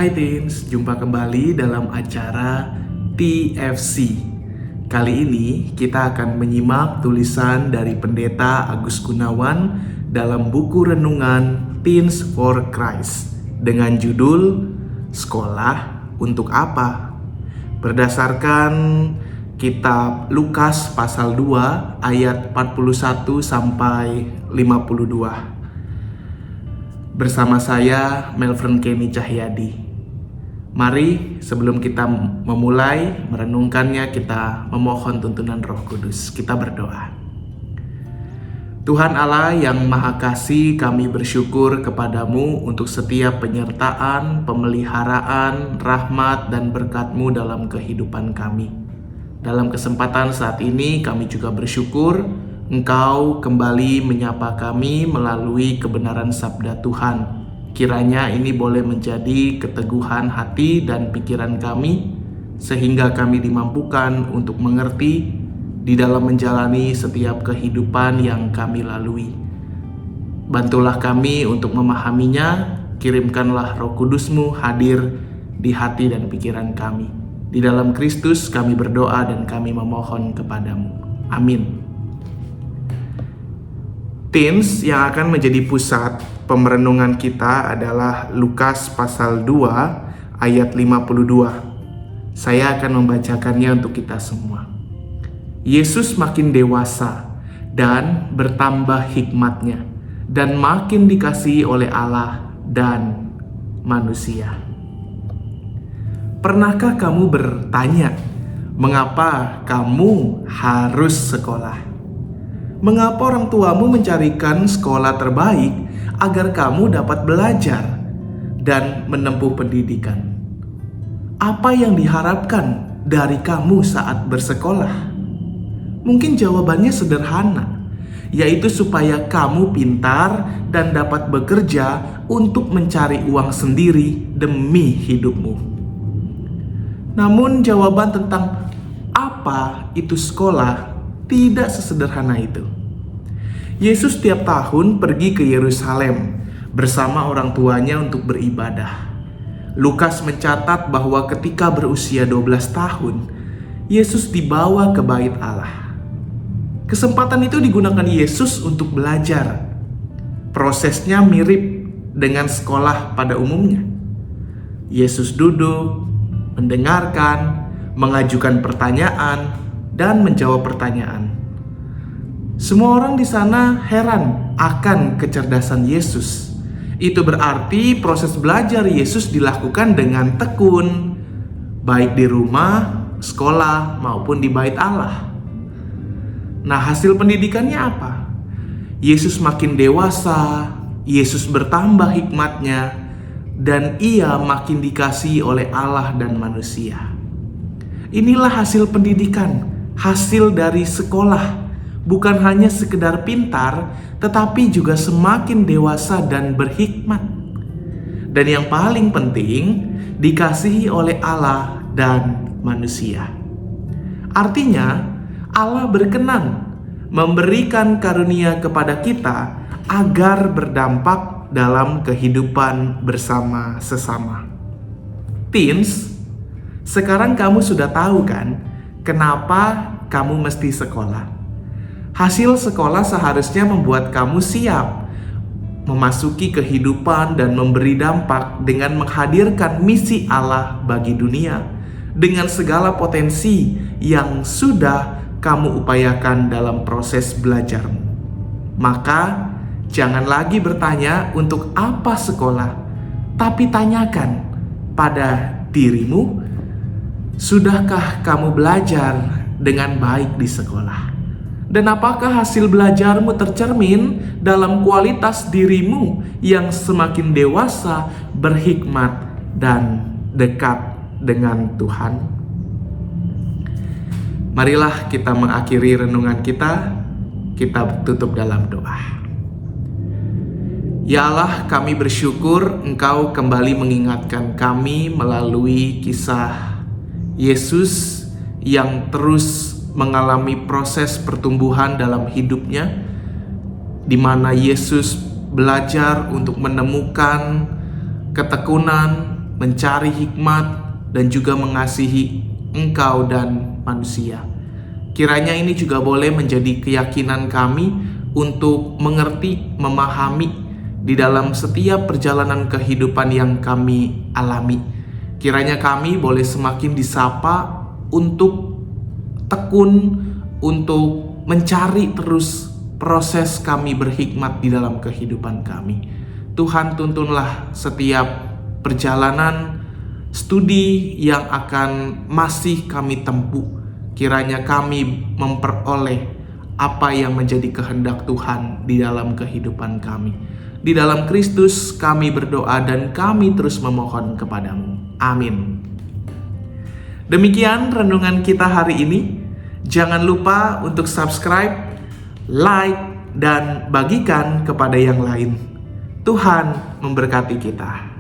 Hai Teens, jumpa kembali dalam acara TFC. Kali ini kita akan menyimak tulisan dari Pendeta Agus Gunawan dalam buku renungan Teens for Christ dengan judul Sekolah untuk Apa? Berdasarkan kitab Lukas pasal 2 ayat 41 sampai 52. Bersama saya Melvin Kenny Cahyadi. Mari sebelum kita memulai merenungkannya, kita memohon tuntunan Roh Kudus. Kita berdoa. Tuhan Allah yang Maha Kasih, kami bersyukur kepadamu untuk setiap penyertaan, pemeliharaan, rahmat dan berkat-Mu dalam kehidupan kami. Dalam kesempatan saat ini kami juga bersyukur Engkau kembali menyapa kami melalui kebenaran sabda Tuhan. Kiranya ini boleh menjadi keteguhan hati dan pikiran kami, sehingga kami dimampukan untuk mengerti di dalam menjalani setiap kehidupan yang kami lalui. Bantulah kami untuk memahaminya, kirimkanlah Roh Kudus-Mu hadir di hati dan pikiran kami. Di dalam Kristus kami berdoa dan kami memohon kepadamu. Amin. Teens, yang akan menjadi pusat pemerenungan kita adalah Lukas pasal 2 ayat 52. Saya akan membacakannya untuk kita semua. Yesus makin dewasa dan bertambah hikmatnya dan makin dikasihi oleh Allah dan manusia. Pernahkah kamu bertanya, mengapa kamu harus sekolah? Mengapa orang tuamu mencarikan sekolah terbaik agar kamu dapat belajar dan menempuh pendidikan? Apa yang diharapkan dari kamu saat bersekolah? Mungkin jawabannya sederhana, yaitu supaya kamu pintar dan dapat bekerja untuk mencari uang sendiri demi hidupmu. Namun jawaban tentang apa itu sekolah tidak sesederhana itu. Yesus tiap tahun pergi ke Yerusalem bersama orang tuanya untuk beribadah. Lukas mencatat bahwa ketika berusia 12 tahun, Yesus dibawa ke bait Allah. Kesempatan itu digunakan Yesus untuk belajar. Prosesnya mirip dengan sekolah pada umumnya. Yesus duduk, mendengarkan, mengajukan pertanyaan, dan menjawab pertanyaan. Semua orang di sana heran akan kecerdasan Yesus. Itu berarti proses belajar Yesus dilakukan dengan tekun, baik di rumah, sekolah, maupun di bait Allah. Nah, hasil pendidikannya apa? Yesus makin dewasa, Yesus bertambah hikmatnya, dan ia makin dikasihi oleh Allah dan manusia. Inilah hasil pendidikan, hasil dari sekolah, bukan hanya sekedar pintar, tetapi juga semakin dewasa dan berhikmat. Dan yang paling penting, dikasihi oleh Allah dan manusia. Artinya, Allah berkenan memberikan karunia kepada kita agar berdampak dalam kehidupan bersama sesama. Teens, sekarang kamu sudah tahu kan kenapa kamu mesti sekolah? Hasil sekolah seharusnya membuat kamu siap memasuki kehidupan dan memberi dampak dengan menghadirkan misi Allah bagi dunia dengan segala potensi yang sudah kamu upayakan dalam proses belajarmu. Maka jangan lagi bertanya untuk apa sekolah, tapi tanyakan pada dirimu, sudahkah kamu belajar dengan baik di sekolah? Dan apakah hasil belajarmu tercermin dalam kualitas dirimu yang semakin dewasa, berhikmat, dan dekat dengan Tuhan? Marilah kita mengakhiri renungan kita tutup dalam doa. Ya Allah, kami bersyukur Engkau kembali mengingatkan kami melalui kisah Yesus yang terus mengalami proses pertumbuhan dalam hidupnya, di mana Yesus belajar untuk menemukan ketekunan, mencari hikmat, dan juga mengasihi Engkau dan manusia. Kiranya ini juga boleh menjadi keyakinan kami untuk mengerti, memahami di dalam setiap perjalanan kehidupan yang kami alami. Kiranya kami boleh semakin disapa untuk tekun, untuk mencari terus proses kami berhikmat di dalam kehidupan kami. Tuhan, tuntunlah setiap perjalanan studi yang akan masih kami tempuh. Kiranya kami memperoleh apa yang menjadi kehendak Tuhan di dalam kehidupan kami. Di dalam Kristus kami berdoa dan kami terus memohon kepadamu. Amin. Demikian renungan kita hari ini. Jangan lupa untuk subscribe, like, dan bagikan kepada yang lain. Tuhan memberkati kita.